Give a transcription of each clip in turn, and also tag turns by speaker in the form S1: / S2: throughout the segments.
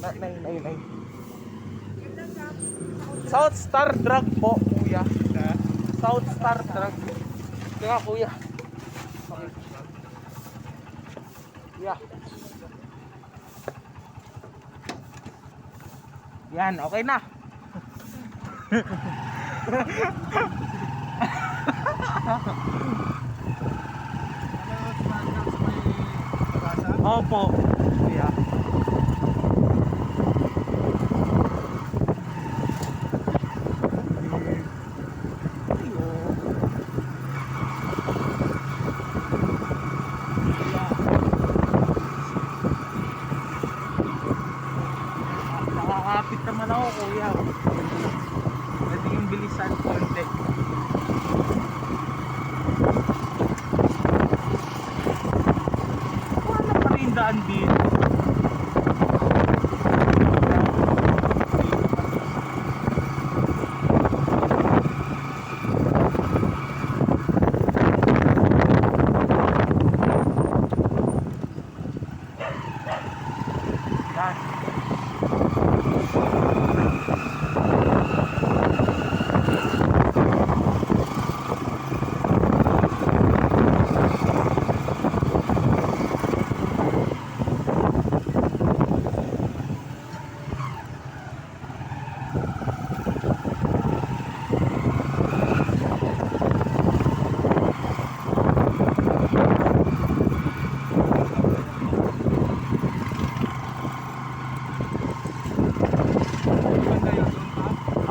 S1: Nay. South Star Drug po, kuya. South Star Drug. Kaya kuya. Okay. Yeah. Yan, okay na. Opo. Yeah. Nakakapit naman ako, kuya. Pwede yung bilisan konti. Wala pa rin daan dito.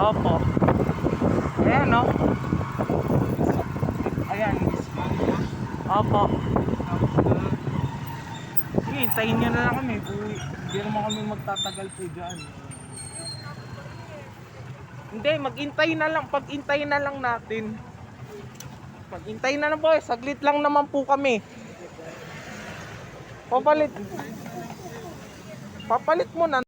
S1: Opo. Ayan, no? Ayan. Opo. Sige, hintayin nyo na lang kami. Hindi naman kami magtatagal po dyan. Hindi, maghintay na lang. Pag-intay na lang natin. Maghintay na lang po. Saglit lang naman po kami. Papalit mo na.